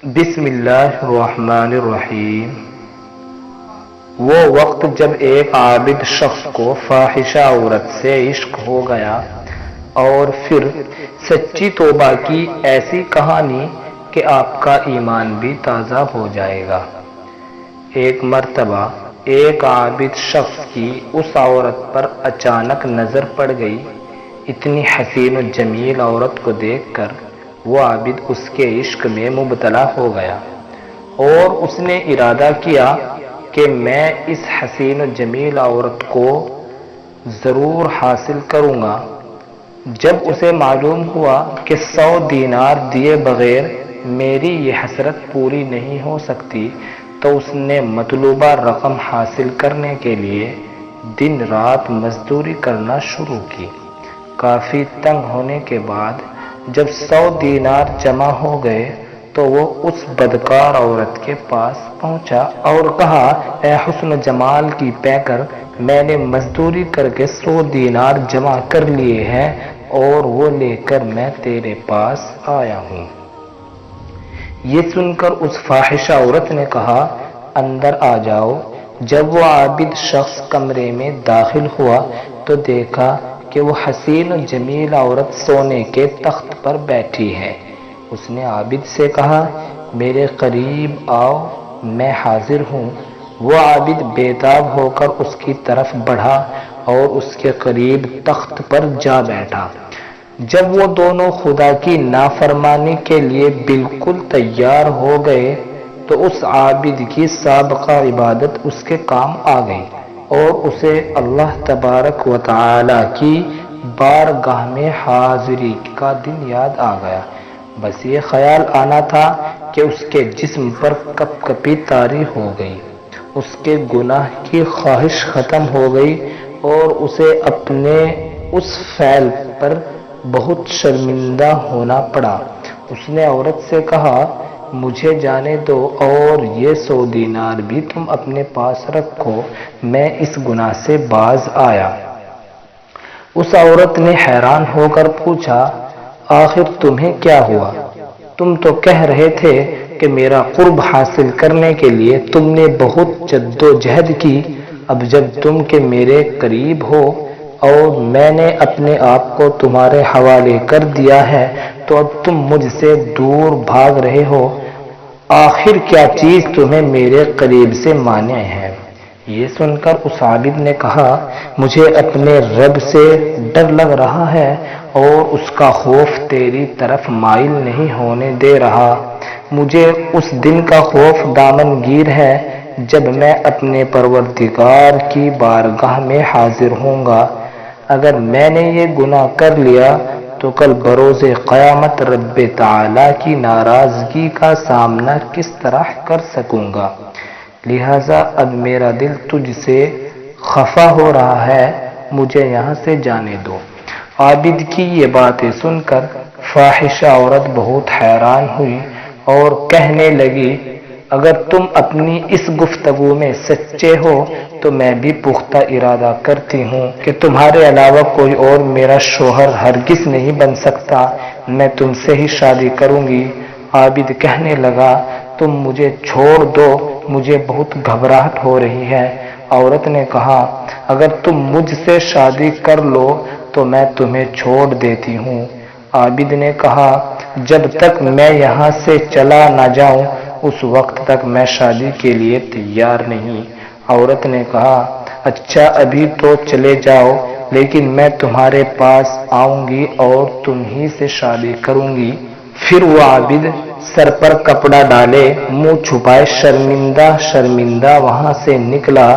بسم اللہ الرحمن الرحیم۔ وہ وقت جب ایک عابد شخص کو فاحشہ عورت سے عشق ہو گیا اور پھر سچی توبہ کی، ایسی کہانی کہ آپ کا ایمان بھی تازہ ہو جائے گا۔ ایک مرتبہ ایک عابد شخص کی اس عورت پر اچانک نظر پڑ گئی۔ اتنی حسین و جمیل عورت کو دیکھ کر وہ عابد اس کے عشق میں مبتلا ہو گیا اور اس نے ارادہ کیا کہ میں اس حسین و جمیل عورت کو ضرور حاصل کروں گا۔ جب اسے معلوم ہوا کہ 100 دینار دیے بغیر میری یہ حسرت پوری نہیں ہو سکتی، تو اس نے مطلوبہ رقم حاصل کرنے کے لیے دن رات مزدوری کرنا شروع کی۔ کافی تنگ ہونے کے بعد جب 100 دینار جمع ہو گئے تو وہ اس بدکار عورت کے پاس پہنچا اور کہا، اے حسن و جمال کی پیکر، میں نے مزدوری کر کے 100 دینار جمع کر لیے ہیں اور وہ لے کر میں تیرے پاس آیا ہوں۔ یہ سن کر اس فاحشہ عورت نے کہا، اندر آ جاؤ۔ جب وہ عابد شخص کمرے میں داخل ہوا تو دیکھا کہ وہ حسین و جمیل عورت سونے کے تخت پر بیٹھی ہے۔ اس نے عابد سے کہا، میرے قریب آؤ، میں حاضر ہوں۔ وہ عابد بےتاب ہو کر اس کی طرف بڑھا اور اس کے قریب تخت پر جا بیٹھا۔ جب وہ دونوں خدا کی نافرمانی کے لیے بالکل تیار ہو گئے تو اس عابد کی سابقہ عبادت اس کے کام آ گئی اور اسے اللہ تبارک و تعالی کی بارگاہ میں حاضری کا دن یاد آ گیا۔ بس یہ خیال آنا تھا کہ اس کے جسم پر کپ کپی طاری ہو گئی، اس کے گناہ کی خواہش ختم ہو گئی اور اسے اپنے اس فعل پر بہت شرمندہ ہونا پڑا۔ اس نے عورت سے کہا، مجھے جانے دو اور یہ 100 دینار بھی تم اپنے پاس رکھو، میں اس گناہ سے باز آیا۔ اس عورت نے حیران ہو کر پوچھا، آخر تمہیں کیا ہوا؟ تم تو کہہ رہے تھے کہ میرا قرب حاصل کرنے کے لیے تم نے بہت جد و جہد کی، اب جب تم کہ میرے قریب ہو اور میں نے اپنے آپ کو تمہارے حوالے کر دیا ہے تو اب تم مجھ سے دور بھاگ رہے ہو۔ آخر کیا چیز تمہیں میرے قریب سے مانع ہے؟ یہ سن کر اس عابد نے کہا، مجھے اپنے رب سے ڈر لگ رہا ہے اور اس کا خوف تیری طرف مائل نہیں ہونے دے رہا۔ مجھے اس دن کا خوف دامن گیر ہے جب میں اپنے پروردگار کی بارگاہ میں حاضر ہوں گا۔ اگر میں نے یہ گناہ کر لیا تو کل بروز قیامت رب تعالی کی ناراضگی کا سامنا کس طرح کر سکوں گا؟ لہذا اب میرا دل تجھ سے خفا ہو رہا ہے، مجھے یہاں سے جانے دو۔ عابد کی یہ باتیں سن کر فاحشہ عورت بہت حیران ہوئی اور کہنے لگی، اگر تم اپنی اس گفتگو میں سچے ہو تو میں بھی پختہ ارادہ کرتی ہوں کہ تمہارے علاوہ کوئی اور میرا شوہر ہرگز نہیں بن سکتا، میں تم سے ہی شادی کروں گی۔ عابد کہنے لگا، تم مجھے چھوڑ دو، مجھے بہت گھبراہٹ ہو رہی ہے۔ عورت نے کہا، اگر تم مجھ سے شادی کر لو تو میں تمہیں چھوڑ دیتی ہوں۔ عابد نے کہا، جب تک میں یہاں سے چلا نہ جاؤں اس وقت تک میں شادی کے لیے تیار نہیں۔ عورت نے کہا، اچھا ابھی تو چلے جاؤ، لیکن میں تمہارے پاس آؤں گی اور تم ہی سے شادی کروں گی۔ پھر وہ عابد سر پر کپڑا ڈالے، منہ چھپائے شرمندہ شرمندہ وہاں سے نکلا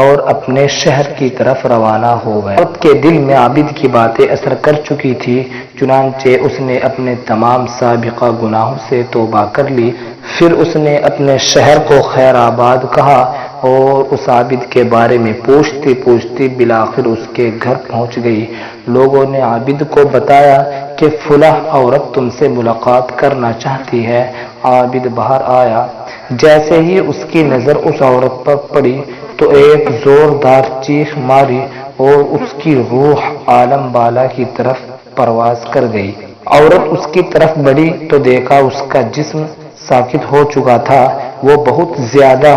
اور اپنے شہر کی طرف روانہ ہو گیا۔ عورت کے دل میں عابد کی باتیں اثر کر چکی تھی، چنانچہ اس نے اپنے تمام سابقہ گناہوں سے توبہ کر لی۔ پھر اس نے اپنے شہر کو خیر آباد کہا اور اس عابد کے بارے میں پوچھتی پوچھتی بالآخر اس کے گھر پہنچ گئی۔ لوگوں نے عابد کو بتایا کہ فلاں عورت تم سے ملاقات کرنا چاہتی ہے۔ عابد باہر آیا، جیسے ہی اس کی نظر اس عورت پر پڑی تو ایک زوردار چیخ ماری اور اس کی روح عالم بالا کی طرف پرواز کر گئی۔ عورت اس کی طرف بڑھی تو دیکھا اس کا جسم ساکت ہو چکا تھا، وہ بہت زیادہ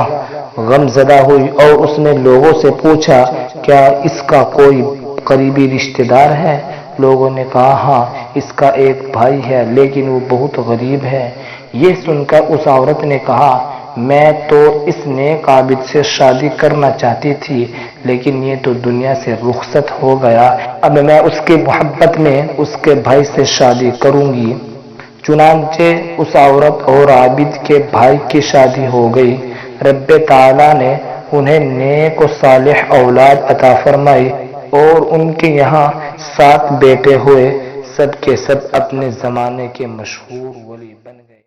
غم زدہ ہوئی اور اس نے لوگوں سے پوچھا کیا اس کا کوئی قریبی رشتہ دار ہے؟ لوگوں نے کہا ہاں اس کا ایک بھائی ہے لیکن وہ بہت غریب ہے۔ یہ سن کر اس عورت نے کہا میں تو اس نیک عابد سے شادی کرنا چاہتی تھی لیکن یہ تو دنیا سے رخصت ہو گیا، اب میں اس کی محبت میں اس کے بھائی سے شادی کروں گی۔ چنانچہ اس عورت اور عابد کے بھائی کی شادی ہو گئی۔ رب تعالیٰ نے انہیں نیک و صالح اولاد عطا فرمائی اور ان کے یہاں 7 بیٹے ہوئے، سب کے سب اپنے زمانے کے مشہور ولی بن گئے۔